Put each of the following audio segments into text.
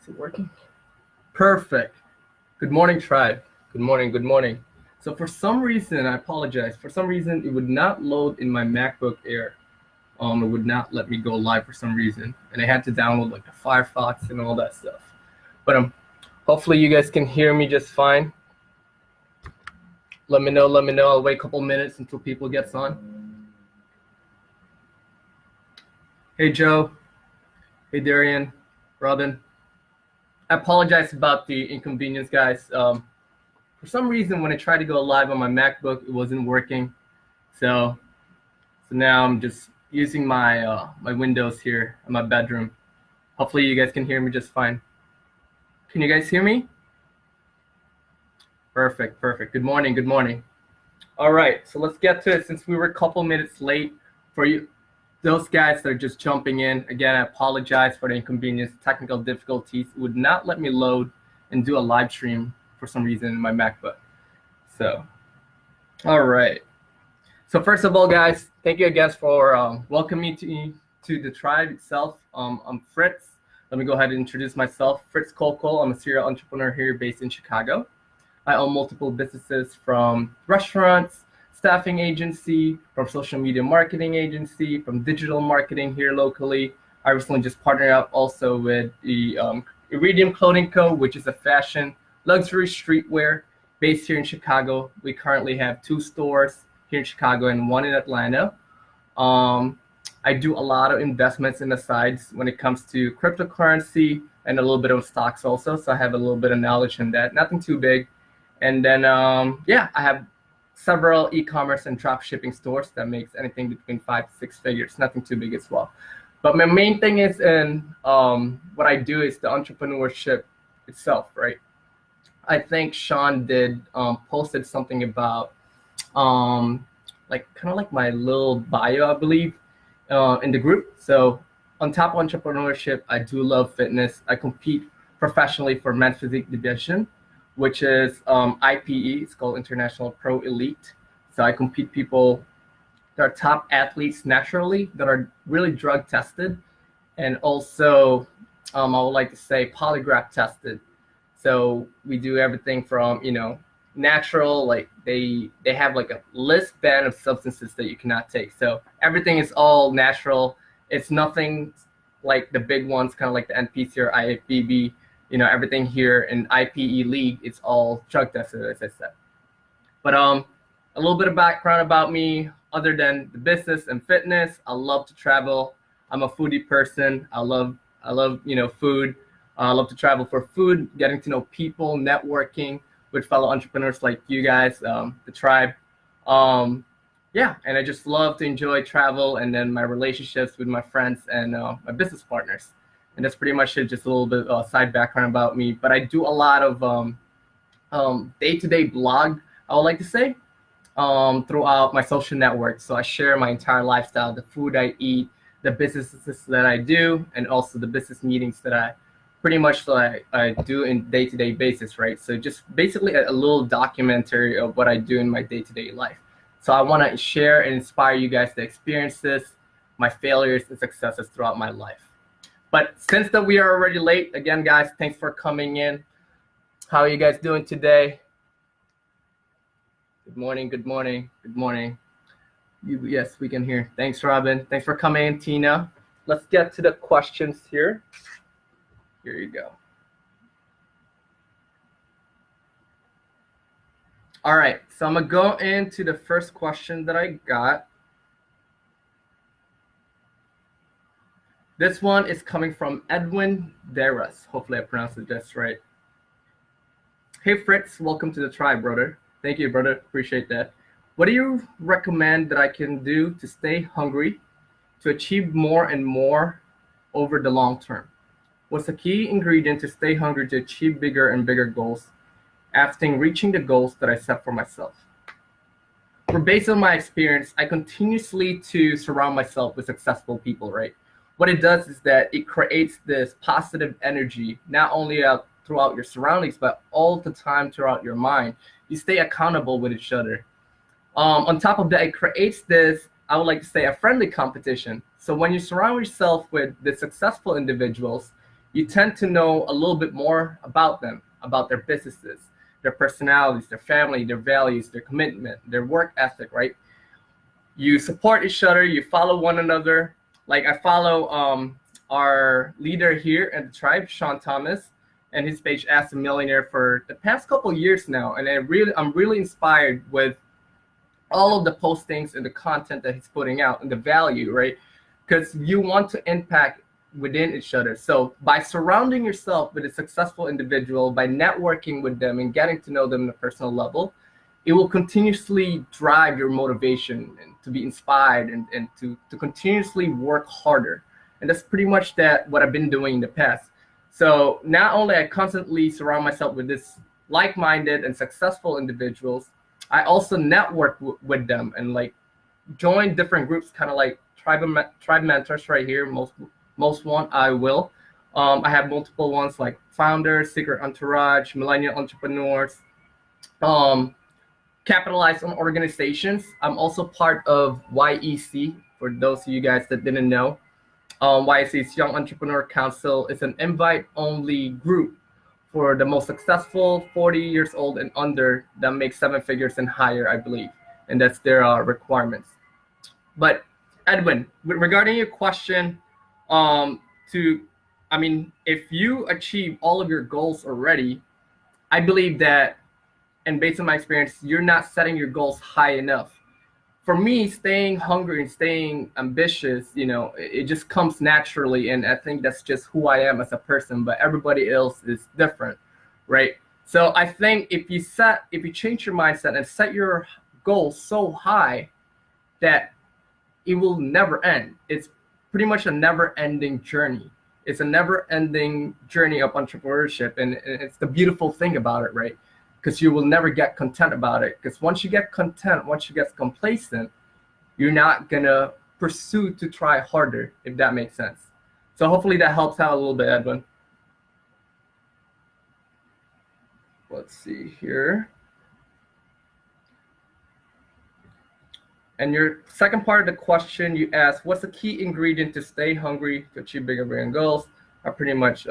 Is it working? Perfect. Good morning, tribe. Good morning, good morning. So for some reason, I apologize. For some reason, it would not load in my MacBook Air. It would not let me go live for some reason. And I had to download like the Firefox and all that stuff. But hopefully you guys can hear me just fine. Let me know. I'll wait a couple minutes until people gets on. Hey, Joe. Hey, Darian. Robin. I apologize about the inconvenience, guys. For some reason, when I tried to go live on my MacBook, it wasn't working. So now I'm just using my my Windows here in my bedroom. Hopefully you guys can hear me just fine. Can you guys hear me? Perfect. Good morning. All right, so let's get to it. Since we were a couple minutes late, for you, those guys that are just jumping in, again, I apologize for the inconvenience, technical difficulties. It would not let me load and do a live stream for some reason in my MacBook. So, all right. So first of all, guys, thank you again for welcoming me to the tribe itself. I'm Fritz. Let me go ahead and introduce myself. Fritz Colcol. I'm a serial entrepreneur here based in Chicago. I own multiple businesses, from restaurants, staffing agency, from social media marketing agency, from digital marketing here locally. I recently just partnered up also with the Iridium Clothing Co., which is a fashion luxury streetwear based here in Chicago. We currently have 2 stores here in Chicago and 1 in Atlanta. I do a lot of investments in the sides when it comes to cryptocurrency and a little bit of stocks also. So I have a little bit of knowledge in that, nothing too big. And then, I have several e-commerce and drop shipping stores that makes anything between 5 to 6 figures, nothing too big as well. But my main thing is in what I do is the entrepreneurship itself, right? I think Sean posted something about like my little bio, I believe, in the group. So on top of entrepreneurship, I do love fitness. I compete professionally for men's physique division, which is IPE. It's called International Pro Elite. So I compete people that are top athletes naturally, that are really drug tested, and also I would like to say polygraph tested. So we do everything from natural, like they have like a list ban of substances that you cannot take. So everything is all natural. It's nothing like the big ones, kind of like the NPC or IFBB. Everything here in IPE League, it's all drug tested, as I said. But a little bit of background about me, other than the business and fitness, I love to travel. I'm a foodie person. I love food. I love to travel for food, getting to know people, networking with fellow entrepreneurs like you guys, the tribe. And I just love to enjoy travel, and then my relationships with my friends and my business partners. And that's pretty much it, just a little bit of side background about me. But I do a lot of day-to-day blog, I would like to say, throughout my social networks. So I share my entire lifestyle, the food I eat, the businesses that I do, and also the business meetings that I pretty much I do in day-to-day basis, right? So just basically a little documentary of what I do in my day-to-day life. So I want to share and inspire you guys to experience this, my failures and successes throughout my life. But since that we are already late, again, guys, thanks for coming in. How are you guys doing today? Good morning. Yes, we can hear. Thanks, Robin. Thanks for coming in, Tina. Let's get to the questions here. Here you go. All right, so I'm gonna go into the first question that I got. This one is coming from Edwin Deras. Hopefully I pronounced it just right. Hey Fritz, welcome to the tribe, brother. Thank you, brother. Appreciate that. What do you recommend that I can do to stay hungry, to achieve more and more over the long term? What's the key ingredient to stay hungry to achieve bigger and bigger goals after reaching the goals that I set for myself? For based on my experience, I continuously to surround myself with successful people, right? What it does is that it creates this positive energy, not only throughout your surroundings, but all the time throughout your mind. You stay accountable with each other. On top of that, it creates this, I would like to say, a friendly competition. So when you surround yourself with the successful individuals, you tend to know a little bit more about them, about their businesses, their personalities, their family, their values, their commitment, their work ethic, right? You support each other, you follow one another. Like I follow our leader here in the tribe, AkaShawnThomas, and his page AskAMillionaire for the past couple of years now. And I'm really inspired with all of the postings and the content that he's putting out and the value, right? Because you want to impact within each other. So by surrounding yourself with a successful individual, by networking with them and getting to know them on a personal level, it will continuously drive your motivation and to be inspired and to continuously work harder. And that's pretty much what I've been doing in the past. So not only I constantly surround myself with this like-minded and successful individuals, I also network with them and like join different groups, kind of like tribe mentors right here. Most one I will. I have multiple ones like founders, secret entourage, millennial entrepreneurs, capitalize on organizations. I'm also part of YEC, for those of you guys that didn't know. YEC's Young Entrepreneur Council is an invite-only group for the most successful 40 years old and under that make 7 figures and higher, I believe. And that's their requirements. But Edwin, regarding your question, if you achieve all of your goals already, I believe that, and based on my experience, you're not setting your goals high enough. For me, staying hungry and staying ambitious, it just comes naturally. And I think that's just who I am as a person, but everybody else is different, right? So I think if you change your mindset and set your goals so high that it will never end. It's pretty much a never-ending journey. It's a never-ending journey of entrepreneurship, and it's the beautiful thing about it, right? Because you will never get content about it. Because once you get content, once you get complacent, you're not gonna pursue to try harder, if that makes sense. So hopefully that helps out a little bit, Edwin. Let's see here. And your second part of the question, you asked, what's the key ingredient to stay hungry to achieve bigger brand goals? I pretty much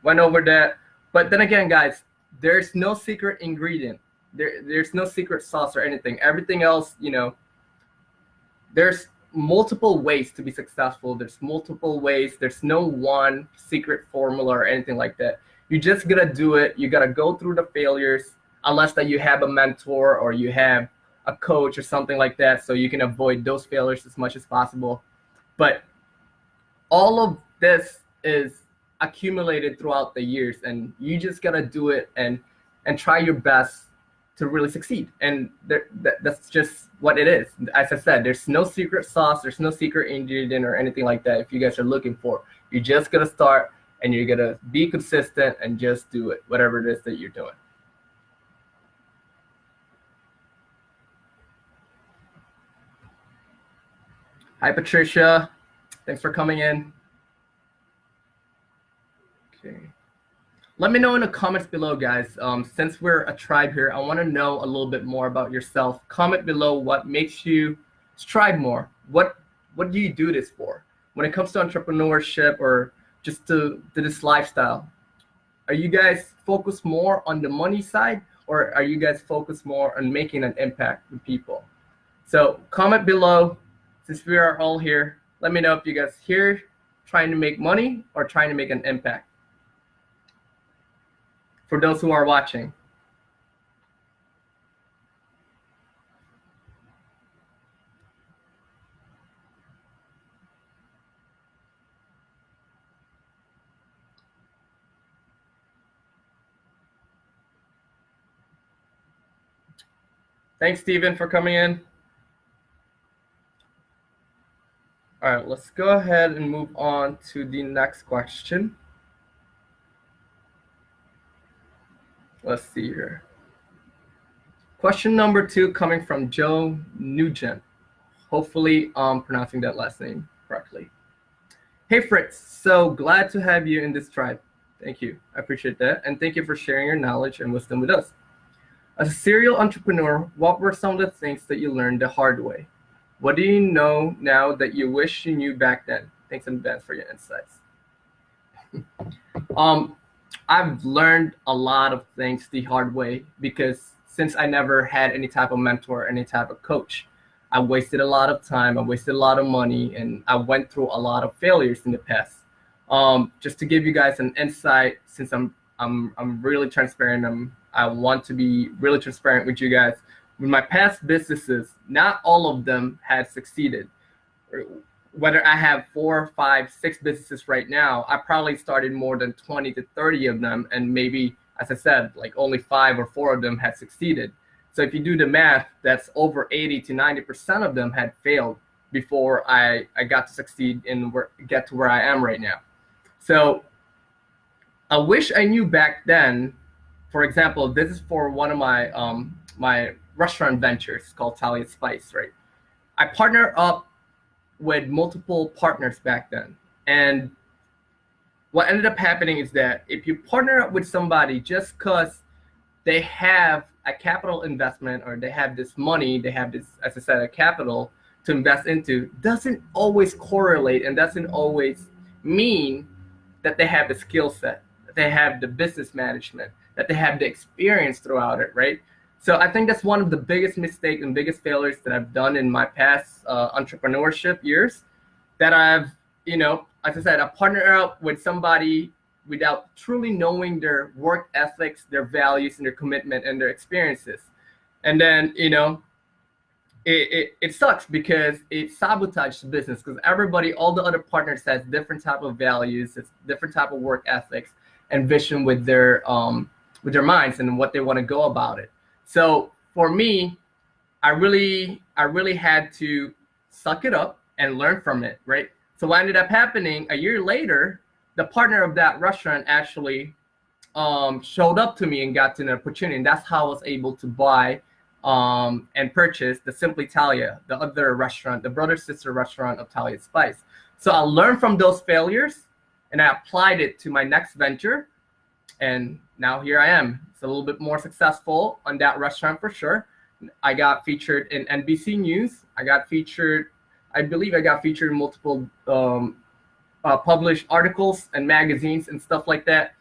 went over that. But then again, guys, there's no secret ingredient. There's no secret sauce or anything. Everything else, there's multiple ways to be successful. There's multiple ways. There's no one secret formula or anything like that. You just gotta do it. You gotta go through the failures, unless that you have a mentor or you have a coach or something like that, so you can avoid those failures as much as possible. But all of this is accumulated throughout the years, and you just gotta do it and try your best to really succeed. And that's just what it is. As I said, there's no secret sauce, there's no secret ingredient or anything like that. If you guys are looking for, you just gotta start and you're gonna be consistent and just do it, whatever it is that you're doing. Hi, Patricia. Thanks for coming in. Okay. Let me know in the comments below, guys. Since we're a tribe here, I want to know a little bit more about yourself. Comment below what makes you strive more. What do you do this for? When it comes to entrepreneurship or just to this lifestyle, are you guys focused more on the money side, or are you guys focused more on making an impact with people? So comment below. Since we are all here, let me know if you guys here trying to make money or trying to make an impact. For those who are watching. Thanks, Steven, for coming in. All right, let's go ahead and move on to the next question. Let's see here. Question number 2 coming from Joe Nugent. Hopefully I'm pronouncing that last name correctly. Hey, Fritz, so glad to have you in this tribe. Thank you, I appreciate that. And thank you for sharing your knowledge and wisdom with us. As a serial entrepreneur, what were some of the things that you learned the hard way? What do you know now that you wish you knew back then? Thanks in advance for your insights. I've learned a lot of things the hard way because since I never had any type of mentor, any type of coach, I wasted a lot of time, I wasted a lot of money, and I went through a lot of failures in the past. Just to give you guys an insight, since I'm really transparent, I want to be really transparent with you guys. With my past businesses, not all of them had succeeded. Whether I have 4, 5, 6 businesses right now, I probably started more than 20 to 30 of them, and maybe, as I said, like only 5 or 4 of them had succeeded. So if you do the math, that's over 80 to 90% of them had failed before I got to succeed and get to where I am right now. So I wish I knew back then. For example, this is for one of my my restaurant ventures called Talia Spice, right? I partner up with multiple partners back then. And what ended up happening is that if you partner up with somebody just because they have a capital investment or they have this money, they have this, as I said, a capital to invest into, doesn't always correlate and doesn't always mean that they have the skill set, that they have the business management, that they have the experience throughout it, right? So I think that's one of the biggest mistakes and biggest failures that I've done in my past entrepreneurship years, that I've, as I said, I partner up with somebody without truly knowing their work ethics, their values, and their commitment and their experiences. And then, it sucks because it sabotages the business because everybody, all the other partners has different type of values, it's different type of work ethics and vision with their minds and what they want to go about it. So for me, I really had to suck it up and learn from it, right? So what ended up happening a year later, the partner of that restaurant actually showed up to me and got to an opportunity. And that's how I was able to buy and purchase the Simply Talia, the other restaurant, the brother-sister restaurant of Talia Spice. So I learned from those failures and I applied it to my next venture. And now here I am. It's a little bit more successful on that restaurant for sure. I got featured in NBC News. I believe I got featured in multiple published articles and magazines and stuff like that.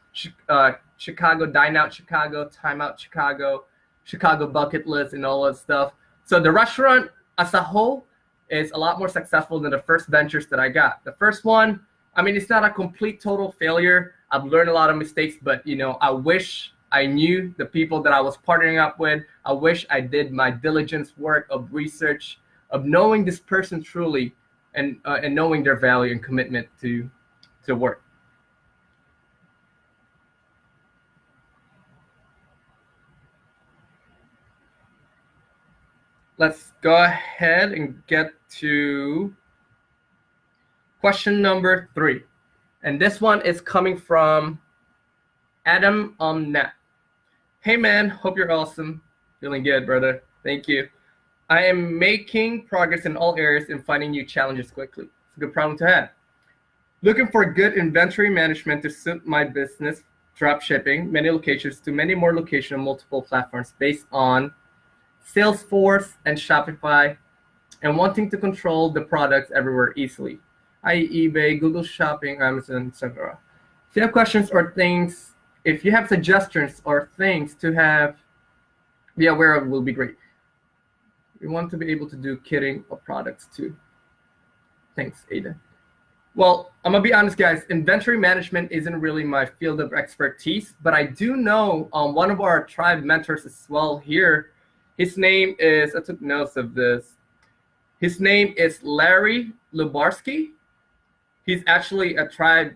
Chicago, Dine Out Chicago, Time Out Chicago, Chicago Bucket List, and all that stuff. So the restaurant as a whole is a lot more successful than the first ventures that I got. The first one, I mean, it's not a complete total failure. I've learned a lot of mistakes, but I wish I knew the people that I was partnering up with. I wish I did my diligence work of research, of knowing this person truly, and knowing their value and commitment to work. Let's go ahead and get to question number 3. And this one is coming from Adam Net. Hey man, hope you're awesome. Feeling good, brother. Thank you. I am making progress in all areas and finding new challenges quickly. It's a good problem to have. Looking for good inventory management to suit my business, drop shipping, many locations to many more locations on multiple platforms based on Salesforce and Shopify, and wanting to control the products everywhere easily, i.e. eBay, Google Shopping, Amazon, etc. If you have questions or things, if you have suggestions or things to be aware of, will be great. We want to be able to do kitting of products too. Thanks, Ada. Well, I'm gonna be honest, guys. Inventory management isn't really my field of expertise, but I do know one of our tribe mentors as well here. His name is, I took notes of this. His name is Larry Lubarsky. He's actually a tribe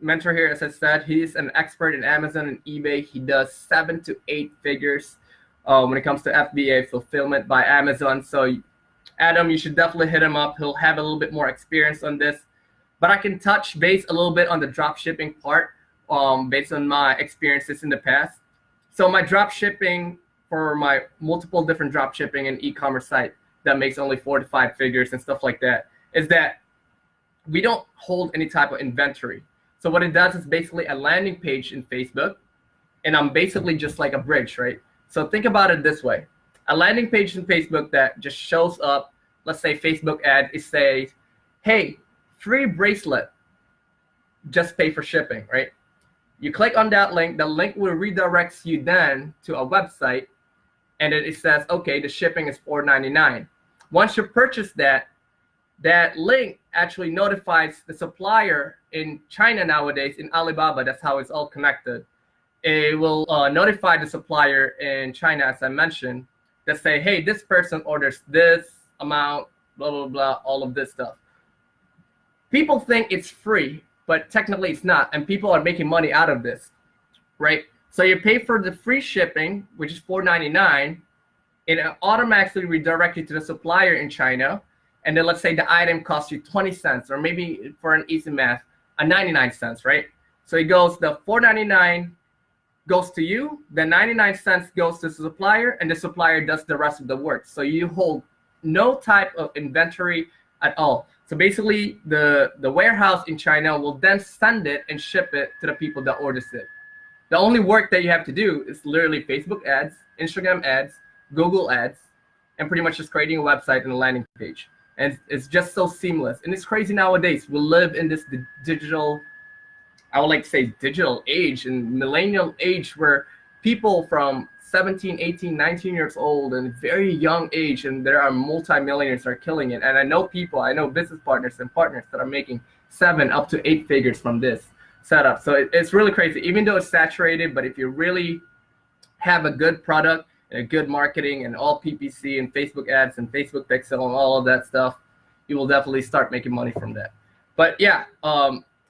mentor here. As I said, he's an expert in Amazon and eBay. He does 7 to 8 figures when it comes to FBA, fulfillment by Amazon. So Adam, you should definitely hit him up. He'll have a little bit more experience on this. But I can touch base a little bit on the drop shipping part based on my experiences in the past. So my drop shipping, for my multiple different drop shipping and e-commerce site that makes only 4 to 5 figures and stuff like that, is that we don't hold any type of inventory. So what it does is basically a landing page in Facebook, and I'm basically just like a bridge, right? So think about it this way. A landing page in Facebook that just shows up, let's say Facebook ad, it says, hey, free bracelet. just pay for shipping, right? You click on that link, the link will redirect you then to a website, and it says, okay, the shipping is $4.99. Once you purchase that, that link actually notifies the supplier in China nowadays, in Alibaba, that's how it's all connected. It will notify the supplier in China, as I mentioned, that say, hey, this person orders this amount, blah, blah, blah, all of this stuff. People think it's free, but technically it's not, and people are making money out of this, right? So you pay for the free shipping, which is $4.99. It automatically redirects you to the supplier in China, and then let's say the item costs you 20 cents, or maybe for an easy math, 99 cents, right? So it goes, the $4.99 goes to you, the 99 cents goes to the supplier, and the supplier does the rest of the work. So you hold no type of inventory at all. So basically, the warehouse in China will then send it and ship it to the people that orders it. The only work that you have to do is literally Facebook ads, Instagram ads, Google ads, and pretty much just creating a website and a landing page. And it's just so seamless. And it's crazy nowadays. We live in this digital, I would like to say digital age and millennial age, where people from 17, 18, 19 years old and very young age, and there are multi-millionaires that are killing it. And I know people, I know business partners and partners that are making 7 up to 8 figures from this setup. So it's really crazy, even though it's saturated. But if you really have a good product and a good marketing and all PPC and Facebook ads and Facebook pixel and all of that stuff, you will definitely start making money from that. But yeah,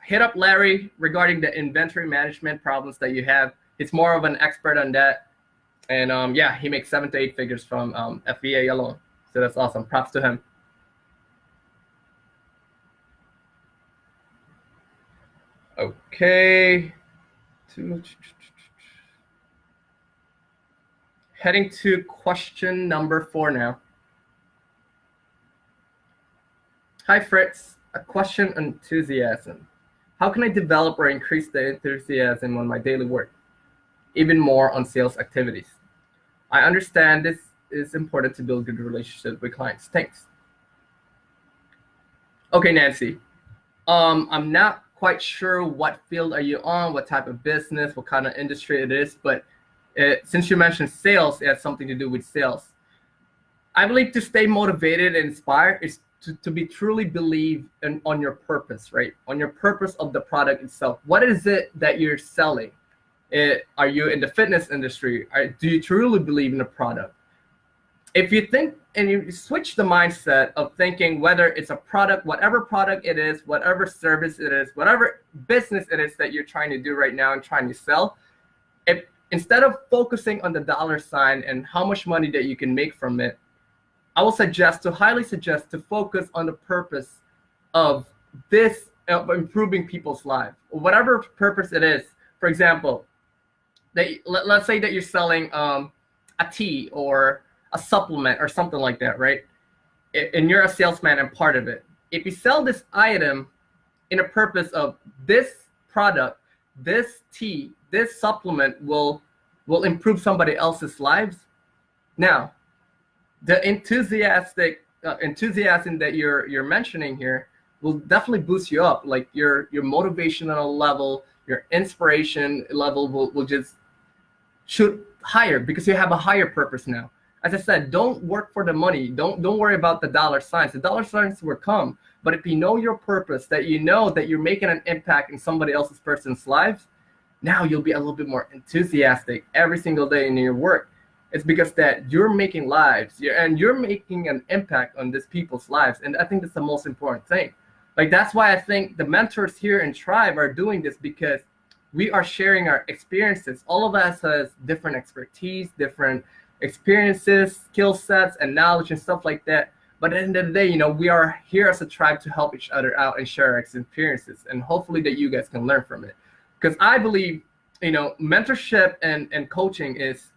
hit up Larry regarding the inventory management problems that you have. It's more of an expert on that. And yeah, he makes 7 to 8 figures from FBA alone. So that's awesome. Props to him. Okay. Heading to question number 4 now. Hi, Fritz. A question on enthusiasm. How can I develop or increase the enthusiasm on my daily work, even more on sales activities? I understand this is important to build good relationships with clients. Thanks. Okay, Nancy. I'm not quite sure what field are you on, what type of business, what kind of industry it is, but since you mentioned sales, it has something to do with sales. I believe to stay motivated and inspired is to be truly believe on your purpose, right? On your purpose of the product itself. What is it that you're selling? Are you in the fitness industry? Do you truly believe in the product? If you think and you switch the mindset of thinking whether it's a product, whatever product it is, whatever service it is, whatever business it is that you're trying to do right now and trying to sell, instead of focusing on the dollar sign and how much money that you can make from it, I will highly suggest to focus on the purpose of this, of improving people's lives, whatever purpose it is. For example, let's say that you're selling a tea or a supplement or something like that, right? And you're a salesman and part of it. If you sell this item in a purpose of this product, this tea, this supplement will improve somebody else's lives. Now, the enthusiasm that you're mentioning here will definitely boost you up. Like your motivational level, your inspiration level will just shoot higher because you have a higher purpose now. As I said, don't work for the money. Don't worry about the dollar signs. The dollar signs will come. But if you know your purpose, that you know that you're making an impact in somebody else's person's lives, now you'll be a little bit more enthusiastic every single day in your work. It's because that you're making lives and you're making an impact on these people's lives. And I think that's the most important thing. Like, that's why I think the mentors here in Tribe are doing this, because we are sharing our experiences. All of us has different expertise, different experiences, skill sets, and knowledge and stuff like that. But at the end of the day, we are here as a tribe to help each other out and share our experiences. And hopefully that you guys can learn from it. Because I believe, mentorship and coaching is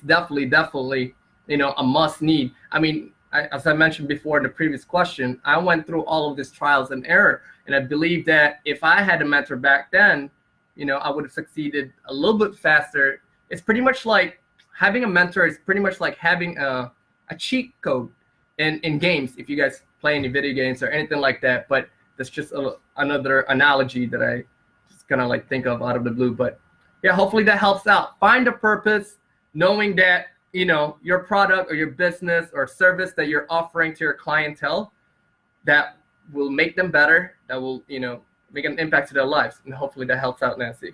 definitely, a must need. I mean, as I mentioned before in the previous question, I went through all of these trials and error. And I believe that if I had a mentor back then, I would have succeeded a little bit faster. It's pretty much like having a mentor is pretty much like having a cheat code in games, if you guys play any video games or anything like that. But That's just another analogy that I just kind of like think of out of the blue. But yeah, hopefully that helps out. Find a purpose, knowing that, you know, your product or your business or service that you're offering to your clientele that will make them better, that will, you know, make an impact to their lives. And hopefully that helps out, Nancy.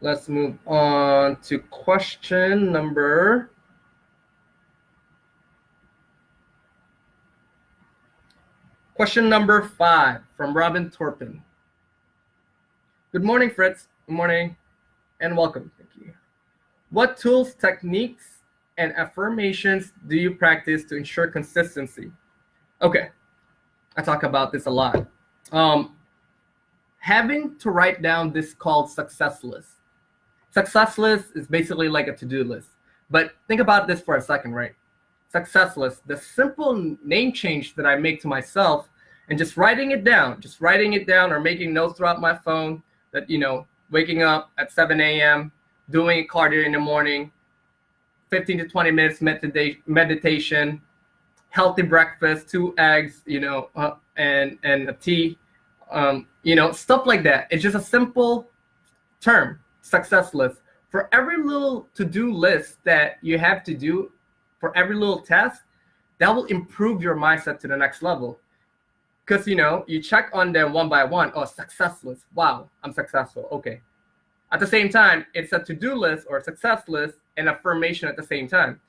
Let's move on to question number 5 from Robin Torpin. Good morning, Fritz. Good morning and welcome. Thank you. What tools, techniques, and affirmations do you practice to ensure consistency? Okay, I talk about this a lot. Having to write down this called success list. Success list is basically like a to-do list. But think about this for a second, right? Success list, the simple name change that I make to myself and just writing it down or making notes throughout my phone that, you know, waking up at 7 a.m., doing cardio in the morning, 15 to 20 minutes meditation, healthy breakfast, 2 eggs, you know, and a tea, you know, stuff like that. It's just a simple term, success list. For every little to-do list that you have to do, for every little task, that will improve your mindset to the next level. Because, you know, you check on them one by one. Oh, success list. Wow, I'm successful. Okay. At the same time, it's a to-do list or a success list and affirmation at the same time.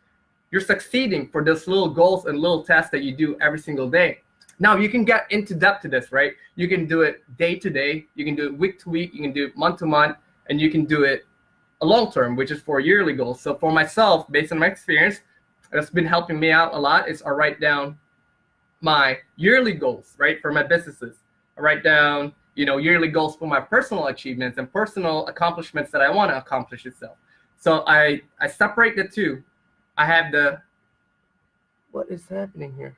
You're succeeding for those little goals and little tasks that you do every single day. Now, you can get into depth to this, right? You can do it day to day. You can do it week to week. You can do it month to month. And you can do it a long term, which is for yearly goals. So for myself, based on my experience, that's been helping me out a lot is I write down my yearly goals, right, for my businesses. I write down, you know, yearly goals for my personal achievements and personal accomplishments that I want to accomplish itself. So I separate the two. I have the, what is happening here?